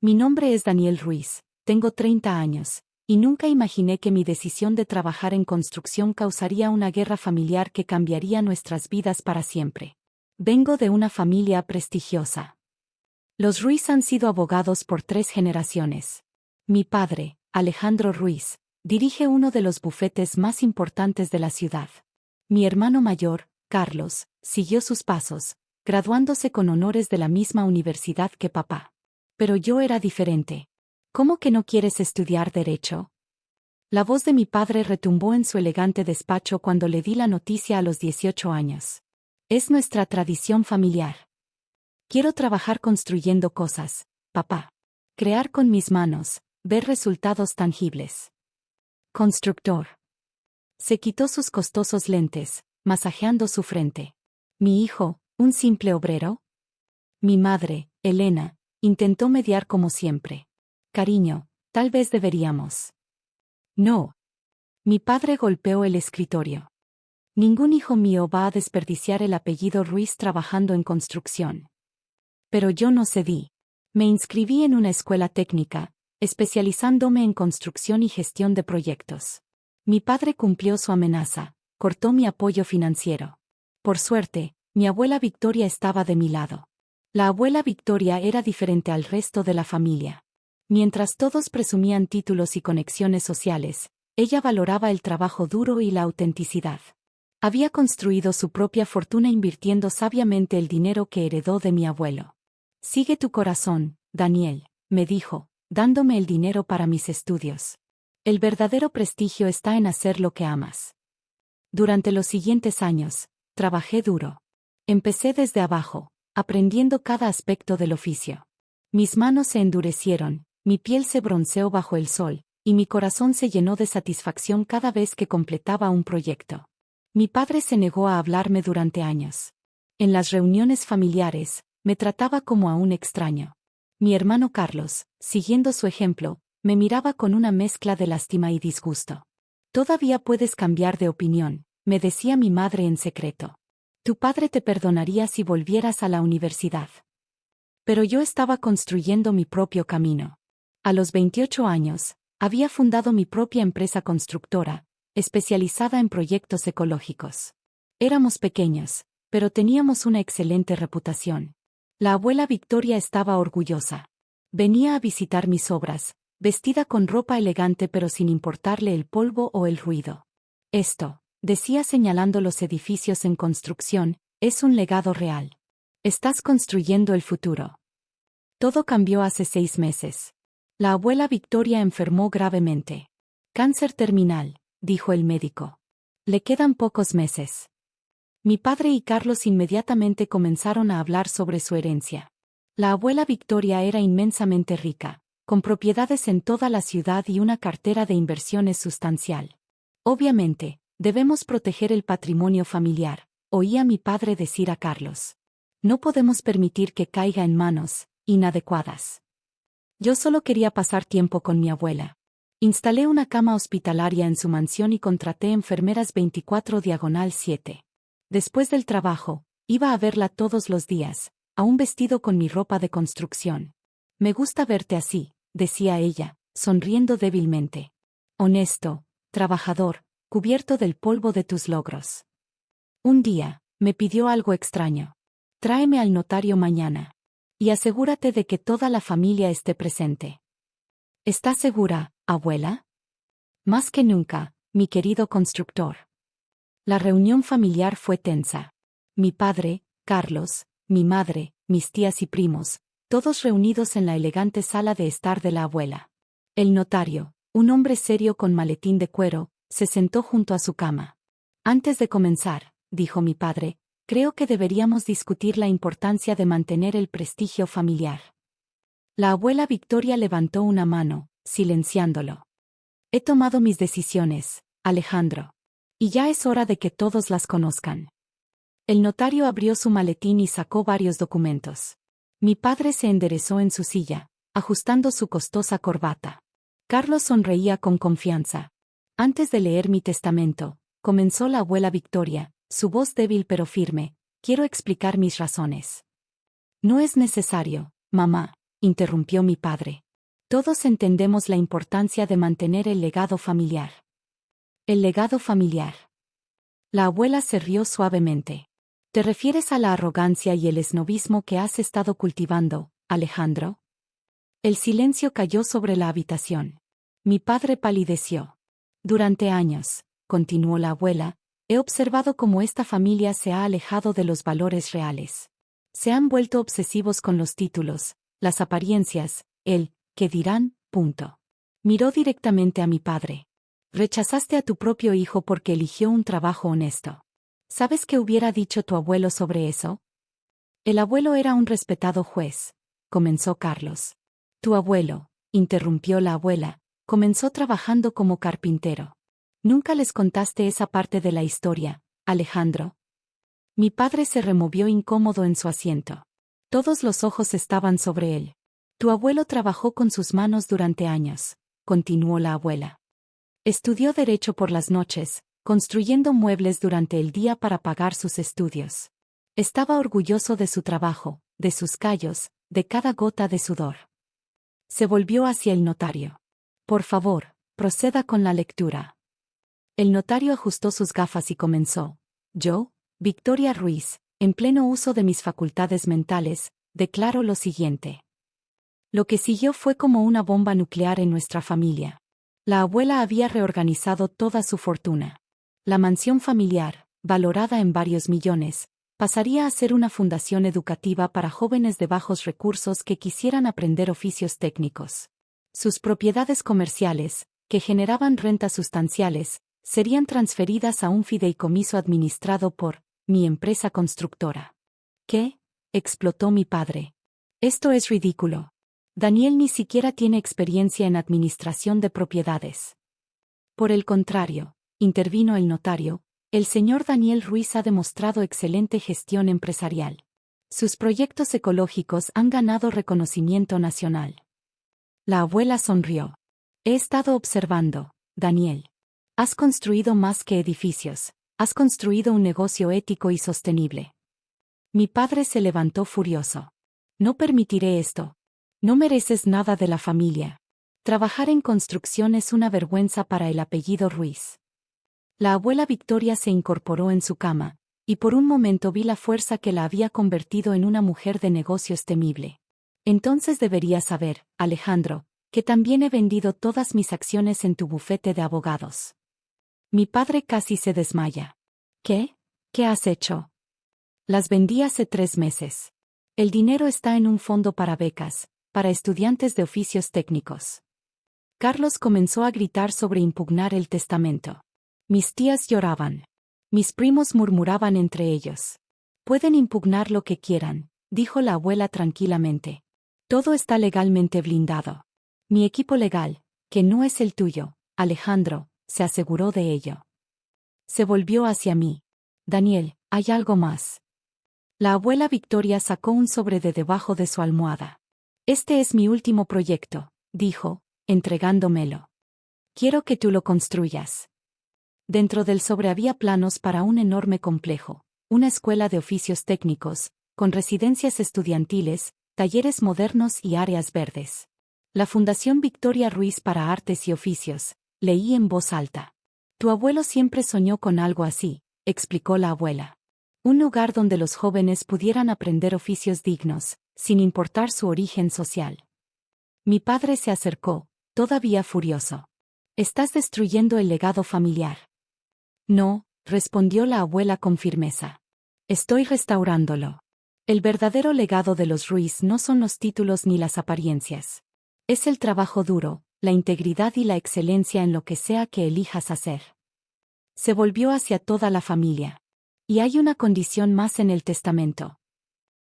Mi nombre es Daniel Ruiz, tengo 30 años, y nunca imaginé que mi decisión de trabajar en construcción causaría una guerra familiar que cambiaría nuestras vidas para siempre. Vengo de una familia prestigiosa. Los Ruiz han sido abogados por 3 generaciones. Mi padre, Alejandro Ruiz, dirige uno de los bufetes más importantes de la ciudad. Mi hermano mayor, Carlos, siguió sus pasos, graduándose con honores de la misma universidad que papá. Pero yo era diferente. ¿Cómo que no quieres estudiar derecho? La voz de mi padre retumbó en su elegante despacho cuando le di la noticia a los 18 años. Es nuestra tradición familiar. Quiero trabajar construyendo cosas, papá. Crear con mis manos, ver resultados tangibles. Constructor. Se quitó sus costosos lentes, masajeando su frente. Mi hijo, un simple obrero. Mi madre, Elena, intentó mediar como siempre. Cariño, tal vez deberíamos. No. Mi padre golpeó el escritorio. Ningún hijo mío va a desperdiciar el apellido Ruiz trabajando en construcción. Pero yo no cedí. Me inscribí en una escuela técnica, especializándome en construcción y gestión de proyectos. Mi padre cumplió su amenaza, cortó mi apoyo financiero. Por suerte, mi abuela Victoria estaba de mi lado. La abuela Victoria era diferente al resto de la familia. Mientras todos presumían títulos y conexiones sociales, ella valoraba el trabajo duro y la autenticidad. Había construido su propia fortuna invirtiendo sabiamente el dinero que heredó de mi abuelo. Sigue tu corazón, Daniel, me dijo, dándome el dinero para mis estudios. El verdadero prestigio está en hacer lo que amas. Durante los siguientes años, trabajé duro. Empecé desde abajo, aprendiendo cada aspecto del oficio. Mis manos se endurecieron, mi piel se bronceó bajo el sol, y mi corazón se llenó de satisfacción cada vez que completaba un proyecto. Mi padre se negó a hablarme durante años. En las reuniones familiares, me trataba como a un extraño. Mi hermano Carlos, siguiendo su ejemplo, me miraba con una mezcla de lástima y disgusto. Todavía puedes cambiar de opinión, me decía mi madre en secreto. Tu padre te perdonaría si volvieras a la universidad. Pero yo estaba construyendo mi propio camino. A los 28 años, había fundado mi propia empresa constructora, especializada en proyectos ecológicos. Éramos pequeños, pero teníamos una excelente reputación. La abuela Victoria estaba orgullosa. Venía a visitar mis obras, vestida con ropa elegante pero sin importarle el polvo o el ruido. Esto, decía señalando los edificios en construcción, es un legado real. Estás construyendo el futuro. Todo cambió hace 6 meses. La abuela Victoria enfermó gravemente. Cáncer terminal, dijo el médico. Le quedan pocos meses. Mi padre y Carlos inmediatamente comenzaron a hablar sobre su herencia. La abuela Victoria era inmensamente rica, con propiedades en toda la ciudad y una cartera de inversiones sustancial. Obviamente, debemos proteger el patrimonio familiar, oía mi padre decir a Carlos. No podemos permitir que caiga en manos inadecuadas. Yo solo quería pasar tiempo con mi abuela. Instalé una cama hospitalaria en su mansión y contraté enfermeras 24/7. Después del trabajo, iba a verla todos los días, aún vestido con mi ropa de construcción. Me gusta verte así, decía ella, sonriendo débilmente. Honesto, trabajador, cubierto del polvo de tus logros. Un día, me pidió algo extraño. Tráeme al notario mañana. Y asegúrate de que toda la familia esté presente. ¿Estás segura, abuela? Más que nunca, mi querido constructor. La reunión familiar fue tensa. Mi padre, Carlos, mi madre, mis tías y primos, todos reunidos en la elegante sala de estar de la abuela. El notario, un hombre serio con maletín de cuero, se sentó junto a su cama. Antes de comenzar, dijo mi padre, creo que deberíamos discutir la importancia de mantener el prestigio familiar. La abuela Victoria levantó una mano, silenciándolo. He tomado mis decisiones, Alejandro. Y ya es hora de que todos las conozcan. El notario abrió su maletín y sacó varios documentos. Mi padre se enderezó en su silla, ajustando su costosa corbata. Carlos sonreía con confianza. Antes de leer mi testamento, comenzó la abuela Victoria, su voz débil pero firme, quiero explicar mis razones. No es necesario, mamá, interrumpió mi padre. Todos entendemos la importancia de mantener el legado familiar. El legado familiar. La abuela se rió suavemente. ¿Te refieres a la arrogancia y el esnobismo que has estado cultivando, Alejandro? El silencio cayó sobre la habitación. Mi padre palideció. Durante años, continuó la abuela, he observado cómo esta familia se ha alejado de los valores reales. Se han vuelto obsesivos con los títulos, las apariencias, el «¿qué dirán?». Miró directamente a mi padre. Rechazaste a tu propio hijo porque eligió un trabajo honesto. ¿Sabes qué hubiera dicho tu abuelo sobre eso? El abuelo era un respetado juez, comenzó Carlos. Tu abuelo, interrumpió la abuela, comenzó trabajando como carpintero. ¿Nunca les contaste esa parte de la historia, Alejandro? Mi padre se removió incómodo en su asiento. Todos los ojos estaban sobre él. Tu abuelo trabajó con sus manos durante años, continuó la abuela. Estudió derecho por las noches, construyendo muebles durante el día para pagar sus estudios. Estaba orgulloso de su trabajo, de sus callos, de cada gota de sudor. Se volvió hacia el notario. Por favor, proceda con la lectura. El notario ajustó sus gafas y comenzó. Yo, Victoria Ruiz, en pleno uso de mis facultades mentales, declaro lo siguiente. Lo que siguió fue como una bomba nuclear en nuestra familia. La abuela había reorganizado toda su fortuna. La mansión familiar, valorada en varios millones, pasaría a ser una fundación educativa para jóvenes de bajos recursos que quisieran aprender oficios técnicos. Sus propiedades comerciales, que generaban rentas sustanciales, serían transferidas a un fideicomiso administrado por mi empresa constructora. ¿Qué? Explotó mi padre. Esto es ridículo. Daniel ni siquiera tiene experiencia en administración de propiedades. Por el contrario, intervino el notario, el señor Daniel Ruiz ha demostrado excelente gestión empresarial. Sus proyectos ecológicos han ganado reconocimiento nacional. La abuela sonrió. He estado observando, Daniel. Has construido más que edificios, has construido un negocio ético y sostenible. Mi padre se levantó furioso. No permitiré esto. No mereces nada de la familia. Trabajar en construcción es una vergüenza para el apellido Ruiz. La abuela Victoria se incorporó en su cama, y por un momento vi la fuerza que la había convertido en una mujer de negocios temible. Entonces deberías saber, Alejandro, que también he vendido todas mis acciones en tu bufete de abogados. Mi padre casi se desmaya. ¿Qué? ¿Qué has hecho? Las vendí hace 3 meses. El dinero está en un fondo para becas, para estudiantes de oficios técnicos. Carlos comenzó a gritar sobre impugnar el testamento. Mis tías lloraban. Mis primos murmuraban entre ellos. Pueden impugnar lo que quieran, dijo la abuela tranquilamente. Todo está legalmente blindado. Mi equipo legal, que no es el tuyo, Alejandro, se aseguró de ello. Se volvió hacia mí. Daniel, hay algo más. La abuela Victoria sacó un sobre de debajo de su almohada. Este es mi último proyecto, dijo, entregándomelo. Quiero que tú lo construyas. Dentro del sobre había planos para un enorme complejo, una escuela de oficios técnicos, con residencias estudiantiles, talleres modernos y áreas verdes. La Fundación Victoria Ruiz para Artes y Oficios, leí en voz alta. Tu abuelo siempre soñó con algo así, explicó la abuela. Un lugar donde los jóvenes pudieran aprender oficios dignos, sin importar su origen social. Mi padre se acercó, todavía furioso. Estás destruyendo el legado familiar. No, respondió la abuela con firmeza. Estoy restaurándolo. El verdadero legado de los Ruiz no son los títulos ni las apariencias. Es el trabajo duro, la integridad y la excelencia en lo que sea que elijas hacer. Se volvió hacia toda la familia. Y hay una condición más en el testamento.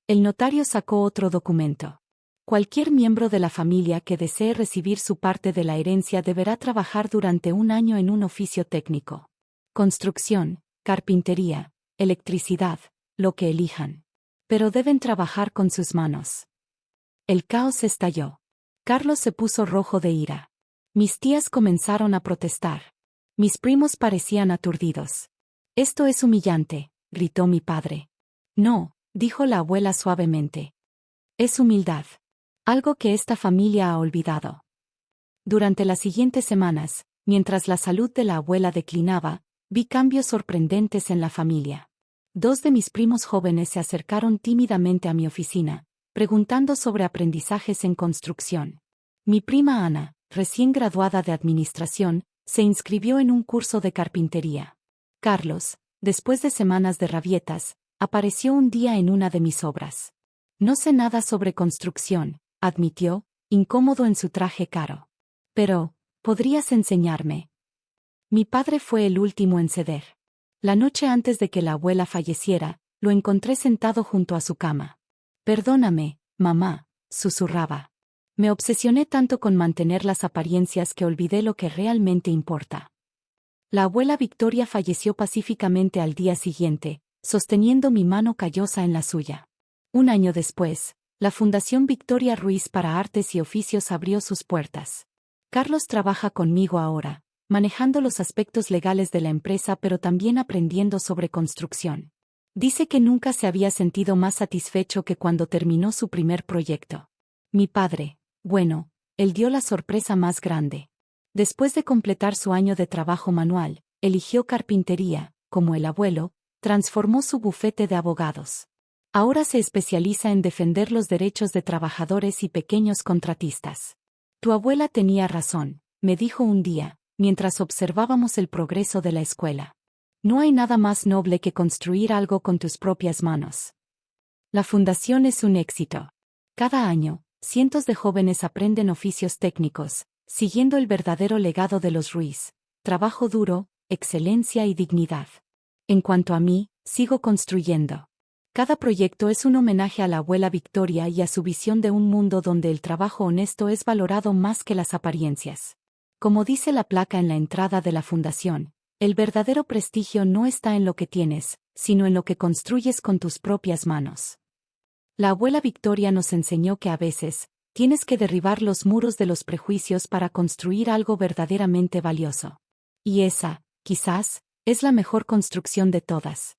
El notario sacó otro documento. Cualquier miembro de la familia que desee recibir su parte de la herencia deberá trabajar durante 1 año en un oficio técnico. Construcción, carpintería, electricidad, lo que elijan. Pero deben trabajar con sus manos. El caos estalló. Carlos se puso rojo de ira. Mis tías comenzaron a protestar. Mis primos parecían aturdidos. Esto es humillante, gritó mi padre. No, dijo la abuela suavemente. Es humildad. Algo que esta familia ha olvidado. Durante las siguientes semanas, mientras la salud de la abuela declinaba, vi cambios sorprendentes en la familia. Dos de mis primos jóvenes se acercaron tímidamente a mi oficina, preguntando sobre aprendizajes en construcción. Mi prima Ana, recién graduada de administración, se inscribió en un curso de carpintería. Carlos, después de semanas de rabietas, apareció un día en una de mis obras. No sé nada sobre construcción, admitió, incómodo en su traje caro. Pero, ¿podrías enseñarme? Mi padre fue el último en ceder. La noche antes de que la abuela falleciera, lo encontré sentado junto a su cama. Perdóname, mamá, susurraba. Me obsesioné tanto con mantener las apariencias que olvidé lo que realmente importa. La abuela Victoria falleció pacíficamente al día siguiente, sosteniendo mi mano callosa en la suya. Un año después, la Fundación Victoria Ruiz para Artes y Oficios abrió sus puertas. Carlos trabaja conmigo ahora, manejando los aspectos legales de la empresa pero también aprendiendo sobre construcción. Dice que nunca se había sentido más satisfecho que cuando terminó su primer proyecto. Mi padre, bueno, él dio la sorpresa más grande. Después de completar su año de trabajo manual, eligió carpintería, como el abuelo, transformó su bufete de abogados. Ahora se especializa en defender los derechos de trabajadores y pequeños contratistas. Tu abuela tenía razón, me dijo un día, mientras observábamos el progreso de la escuela. No hay nada más noble que construir algo con tus propias manos. La fundación es un éxito. Cada año, cientos de jóvenes aprenden oficios técnicos, siguiendo el verdadero legado de los Ruiz: trabajo duro, excelencia y dignidad. En cuanto a mí, sigo construyendo. Cada proyecto es un homenaje a la abuela Victoria y a su visión de un mundo donde el trabajo honesto es valorado más que las apariencias. Como dice la placa en la entrada de la fundación, el verdadero prestigio no está en lo que tienes, sino en lo que construyes con tus propias manos. La abuela Victoria nos enseñó que a veces, tienes que derribar los muros de los prejuicios para construir algo verdaderamente valioso. Y esa, quizás, es la mejor construcción de todas.